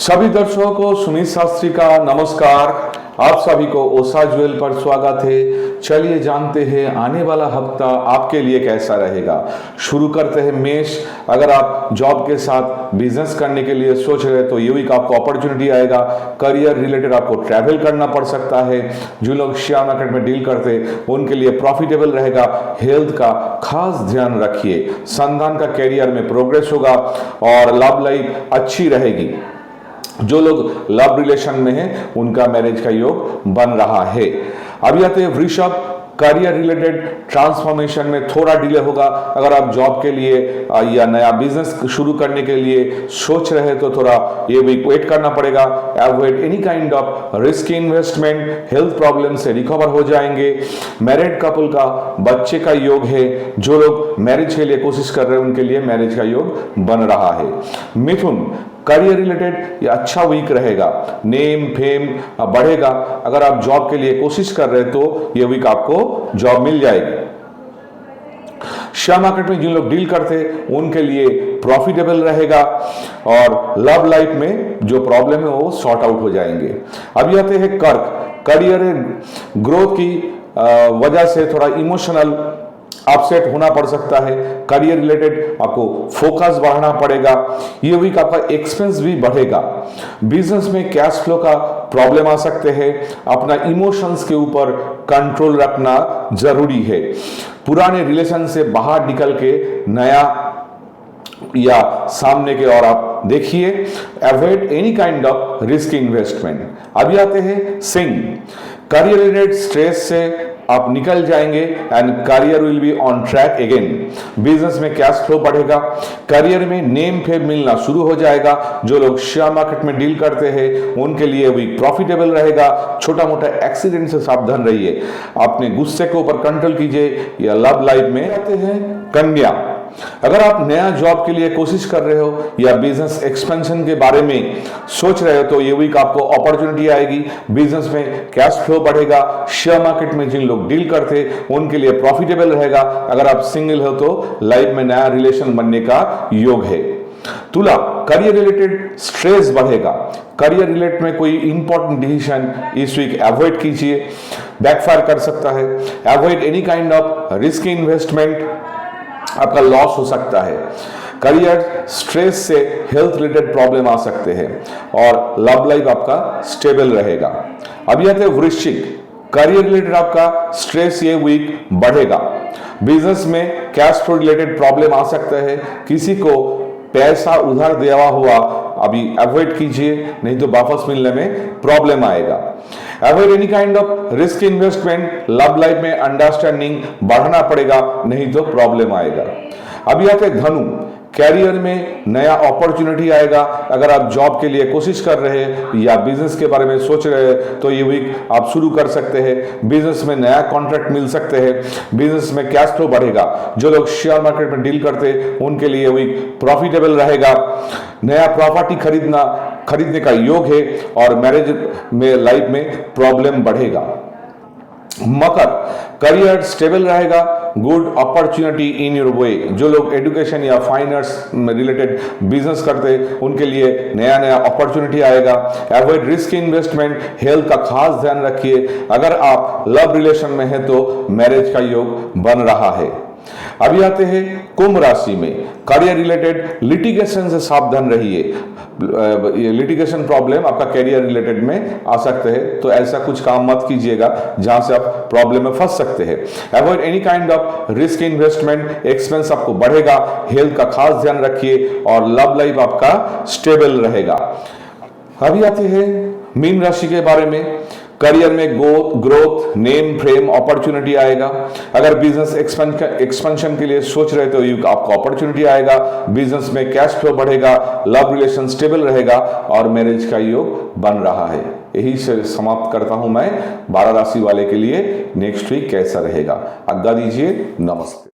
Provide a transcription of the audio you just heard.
सभी दर्शकों को सुमित शास्त्री का नमस्कार। आप सभी को ओसा ज्वेल पर स्वागत है। चलिए जानते हैं आने वाला हफ्ता आपके लिए कैसा रहेगा। शुरू करते हैं मेष। अगर आप जॉब के साथ बिजनेस करने के लिए सोच रहे हैं तो ये वीक आपको अपॉर्चुनिटी आएगा। करियर रिलेटेड आपको ट्रैवल करना पड़ सकता है। जो लोग शेयर मार्केट में डील करते हैं उनके लिए प्रॉफिटेबल रहेगा। हेल्थ का खास ध्यान रखिए। संतान का करियर में प्रोग्रेस होगा और लव लाइफ अच्छी रहेगी। जो लोग लव रिलेशन में हैं उनका मैरिज का योग बन रहा है। अभी आते हैं वृषभ। करियर रिलेटेड ट्रांसफॉर्मेशन में थोड़ा डिले होगा। अगर आप जॉब के लिए या नया बिजनेस शुरू करने के लिए सोच रहे हैं तो थोड़ा ये वीक वेट करना पड़ेगा। Avoid any kind of risky investment. Health problem से रिकवर हो जाएंगे। मैरिड कपल का बच्चे का योग है। जो लोग मैरिज के लिए कोशिश कर रहे हैं उनके लिए मैरिज का योग बन रहा है। मिथुन, करियर रिलेटेड ये अच्छा वीक रहेगा। नेम फेम बढ़ेगा। अगर आप जॉब के लिए कोशिश कर रहे हैं तो ये वीक आपको जॉब मिल जाएगी। शेयर मार्केट में जिन लोग डील करते हैं उनके लिए प्रॉफिटेबल रहेगा और लव लाइफ में जो प्रॉब्लम है वो सॉर्ट आउट हो जाएंगे। अभी आते हैं कर्क। करियर ग्रोथ की वजह से थोड़ा इमोशनल अपसेट होना पड़ सकता है। करियर रिलेटेड आपको फोकस बढ़ाना पड़ेगा। ये वीक आपका एक्सपेंस भी बढ़ेगा। बिजनेस में कैश फ्लो का प्रॉब्लम आ सकते हैं। अपना इमोशंस के ऊपर कंट्रोल रखना जरूरी है। पुराने रिलेशन से बाहर निकल के नया या सामने के और आप देखिए। Avoid any kind of risk investment. अभी आते हैं सिंह। करियर रिलेटेड स्ट्रेस से आप निकल जाएंगे and career will be on track again. Business में कैश फ्लो बढ़ेगा। करियर में नेम फेम मिलना शुरू हो जाएगा। जो लोग शेयर मार्केट में डील करते हैं उनके लिए वीक प्रॉफिटेबल रहेगा। छोटा मोटा एक्सीडेंट से सावधान रहिए। अपने गुस्से के ऊपर कंट्रोल कीजिए। या लव लाइफ में आते हैं कन्या। अगर आप नया जॉब के लिए कोशिश कर रहे हो या बिजनेस एक्सपेंशन के बारे में सोच रहे हो तो ये वीक आपको अपॉर्चुनिटी आएगी। बिजनेस में कैश फ्लो बढ़ेगा। शेयर मार्केट में जिन लोग डील करते हैं उनके लिए प्रॉफिटेबल रहेगा। अगर आप सिंगल हो तो लाइफ में नया रिलेशन बनने का योग है। तुला, करियर रिलेटेड स्ट्रेस बढ़ेगा। करियर रिलेटेड में कोई इंपॉर्टेंट डिसीजन इस वीक अवॉइड कीजिए, बैकफायर कर सकता है। Avoid any kind of risky investment, आपका लॉस हो सकता है। करियर स्ट्रेस से हेल्थ रिलेटेड प्रॉब्लम आ सकते हैं और लव लाइफ आपका स्टेबल रहेगा। अभी आते हैं वृश्चिक। करियर रिलेटेड आपका स्ट्रेस ये वीक बढ़ेगा। बिजनेस में कैश फ्लो रिलेटेड प्रॉब्लम आ सकता है। किसी को पैसा उधार दिया हुआ अभी अवॉइड कीजिए, नहीं तो वापस मिलने में प्रॉब्लम आएगा। Avoid any kind of risk investment. Love life में अंडरस्टैंडिंग बढ़ाना पड़ेगा, नहीं तो प्रॉब्लम आएगा। अभी आते हैं धनु। कैरियर में नया अपॉर्चुनिटी आएगा। अगर आप जॉब के लिए कोशिश कर रहे हैं या बिजनेस के बारे में सोच रहे हैं तो ये वीक आप शुरू कर सकते हैं। बिजनेस में नया कॉन्ट्रैक्ट मिल सकते हैं। बिजनेस में कैश फ्लो बढ़ेगा। जो लोग शेयर मार्केट में डील करते हैं उनके लिए वीक प्रॉफिटेबल रहेगा। नया प्रॉपर्टी खरीदने का योग है और मैरिज में लाइफ में प्रॉब्लम बढ़ेगा। मकर, करियर स्टेबल रहेगा। Good opportunity in your way. जो लोग एजुकेशन या फाइनेंस रिलेटेड बिजनेस करते हैं उनके लिए नया नया अपॉर्चुनिटी आएगा। Avoid risk investment. हेल्थ का खास ध्यान रखिए। अगर आप लव रिलेशन में हैं तो मैरिज का योग बन रहा है। अभी आते हैं कुंभ राशि में। करियर रिलेटेड लिटिगेशन से सावधान रहिए। लिटिगेशन प्रॉब्लम आपका करियर रिलेटेड में आ सकते हैं तो ऐसा कुछ काम मत कीजिएगा जहां से आप प्रॉब्लम में फंस सकते हैं। Avoid any kind of risk investment. Expense आपको बढ़ेगा। हेल्थ का खास ध्यान रखिए और लव लाइफ आपका स्टेबल रहेगा। अभी आते हैं मीन राशि के बारे में। करियर में ग्रोथ नेम फ्रेम अपॉर्चुनिटी आएगा। अगर बिजनेस एक्सपेंशन के लिए सोच रहे तो आपको अपॉर्चुनिटी आएगा। बिजनेस में कैश फ्लो बढ़ेगा। लव रिलेशन स्टेबल रहेगा और मैरिज का योग बन रहा है। यही से समाप्त करता हूं मैं 12 राशि वाले के लिए नेक्स्ट वीक कैसा रहेगा। आज्ञा दीजिए। नमस्ते।